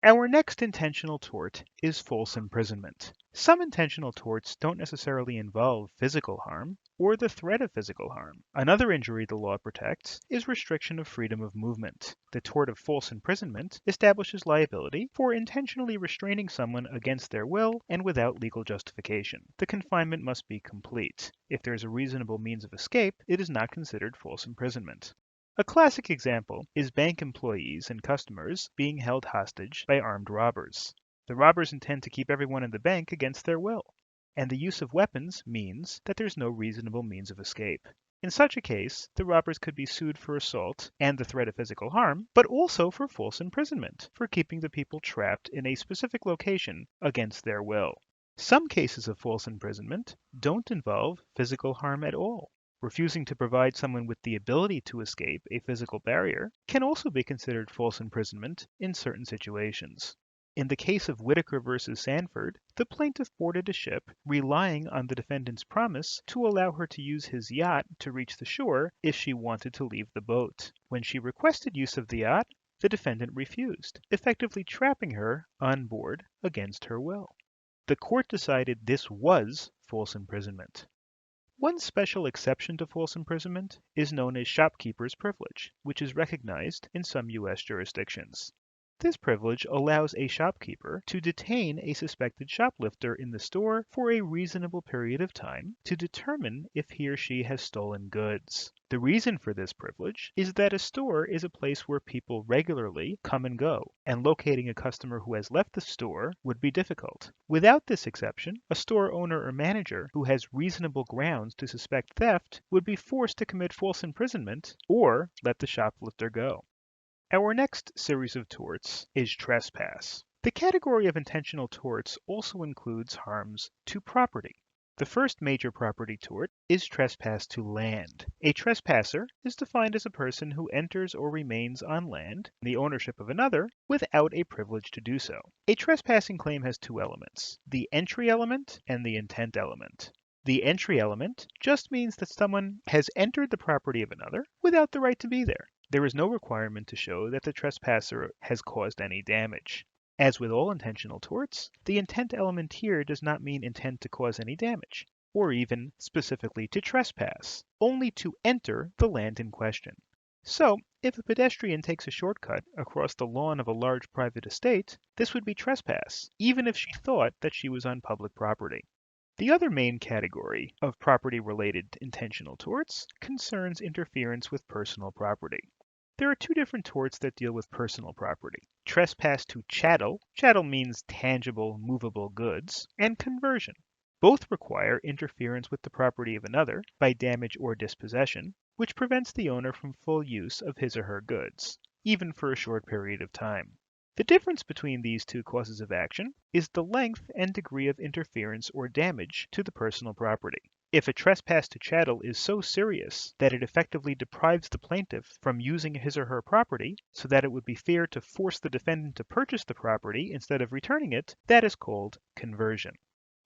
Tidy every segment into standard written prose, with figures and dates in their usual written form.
Our next intentional tort is false imprisonment. Some intentional torts don't necessarily involve physical harm or the threat of physical harm. Another injury the law protects is restriction of freedom of movement. The tort of false imprisonment establishes liability for intentionally restraining someone against their will and without legal justification. The confinement must be complete. If there is a reasonable means of escape, it is not considered false imprisonment. A classic example is bank employees and customers being held hostage by armed robbers. The robbers intend to keep everyone in the bank against their will, and the use of weapons means that there's no reasonable means of escape. In such a case, the robbers could be sued for assault and the threat of physical harm, but also for false imprisonment, for keeping the people trapped in a specific location against their will. Some cases of false imprisonment don't involve physical harm at all. Refusing to provide someone with the ability to escape a physical barrier can also be considered false imprisonment in certain situations. In the case of Whitaker versus Sanford, the plaintiff boarded a ship relying on the defendant's promise to allow her to use his yacht to reach the shore if she wanted to leave the boat. When she requested use of the yacht, the defendant refused, effectively trapping her on board against her will. The court decided this was false imprisonment. One special exception to false imprisonment is known as shopkeeper's privilege, which is recognized in some U.S. jurisdictions. This privilege allows a shopkeeper to detain a suspected shoplifter in the store for a reasonable period of time to determine if he or she has stolen goods. The reason for this privilege is that a store is a place where people regularly come and go, and locating a customer who has left the store would be difficult. Without this exception, a store owner or manager who has reasonable grounds to suspect theft would be forced to commit false imprisonment or let the shoplifter go. Our next series of torts is trespass. The category of intentional torts also includes harms to property. The first major property tort is trespass to land. A trespasser is defined as a person who enters or remains on land in the ownership of another without a privilege to do so. A trespassing claim has two elements, the entry element and the intent element. The entry element just means that someone has entered the property of another without the right to be there. There is no requirement to show that the trespasser has caused any damage. As with all intentional torts, the intent element here does not mean intent to cause any damage, or even specifically to trespass, only to enter the land in question. So, if a pedestrian takes a shortcut across the lawn of a large private estate, this would be trespass, even if she thought that she was on public property. The other main category of property-related intentional torts concerns interference with personal property. There are two different torts that deal with personal property. Trespass to chattel, chattel means tangible, movable goods, and conversion. Both require interference with the property of another by damage or dispossession, which prevents the owner from full use of his or her goods, even for a short period of time. The difference between these two causes of action is the length and degree of interference or damage to the personal property. If a trespass to chattel is so serious that it effectively deprives the plaintiff from using his or her property so that it would be fair to force the defendant to purchase the property instead of returning it, that is called conversion.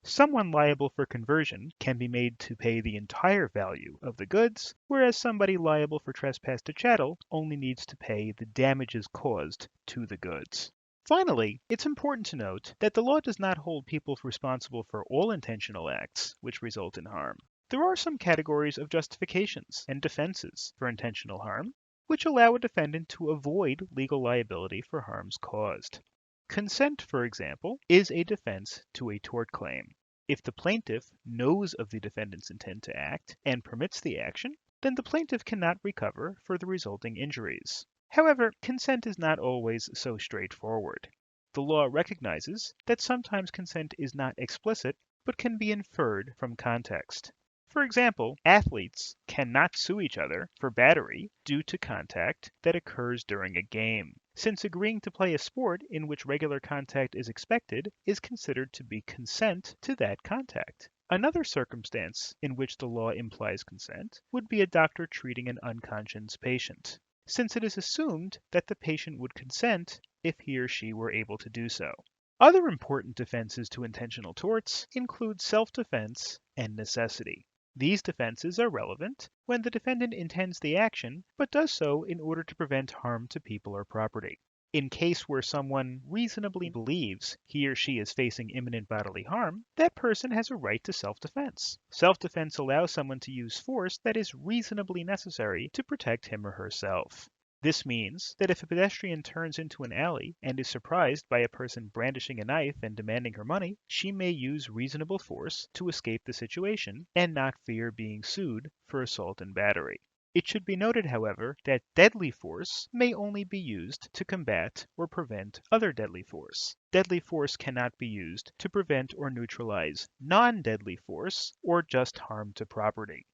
Someone liable for conversion can be made to pay the entire value of the goods, whereas somebody liable for trespass to chattel only needs to pay the damages caused to the goods. Finally, it's important to note that the law does not hold people responsible for all intentional acts which result in harm. There are some categories of justifications and defenses for intentional harm, which allow a defendant to avoid legal liability for harms caused. Consent, for example, is a defense to a tort claim. If the plaintiff knows of the defendant's intent to act and permits the action, then the plaintiff cannot recover for the resulting injuries. However, consent is not always so straightforward. The law recognizes that sometimes consent is not explicit, but can be inferred from context. For example, athletes cannot sue each other for battery due to contact that occurs during a game, since agreeing to play a sport in which regular contact is expected is considered to be consent to that contact. Another circumstance in which the law implies consent would be a doctor treating an unconscious patient, since it is assumed that the patient would consent if he or she were able to do so. Other important defenses to intentional torts include self-defense and necessity. These defenses are relevant when the defendant intends the action but does so in order to prevent harm to people or property. In case where someone reasonably believes he or she is facing imminent bodily harm, that person has a right to self-defense. Self-defense allows someone to use force that is reasonably necessary to protect him or herself. This means that if a pedestrian turns into an alley and is surprised by a person brandishing a knife and demanding her money, she may use reasonable force to escape the situation and not fear being sued for assault and battery. It should be noted, however, that deadly force may only be used to combat or prevent other deadly force. Deadly force cannot be used to prevent or neutralize non-deadly force or just harm to property.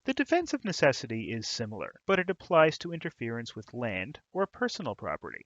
The defense of necessity is similar, but it applies to interference with land or personal property.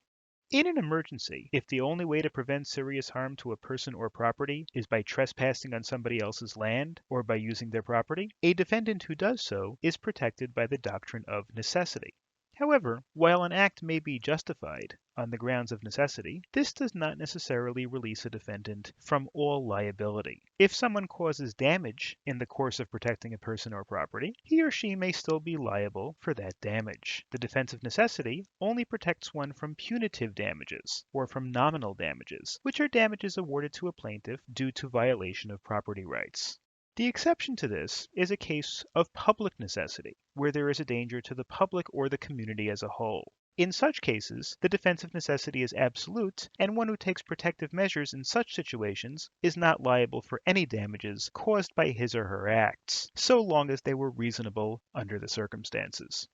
In an emergency, if the only way to prevent serious harm to a person or property is by trespassing on somebody else's land or by using their property, a defendant who does so is protected by the doctrine of necessity. However, while an act may be justified on the grounds of necessity, this does not necessarily release a defendant from all liability. If someone causes damage in the course of protecting a person or property, he or she may still be liable for that damage. The defense of necessity only protects one from punitive damages or from nominal damages, which are damages awarded to a plaintiff due to violation of property rights. The exception to this is a case of public necessity, where there is a danger to the public or the community as a whole. In such cases, the defense of necessity is absolute, and one who takes protective measures in such situations is not liable for any damages caused by his or her acts, so long as they were reasonable under the circumstances.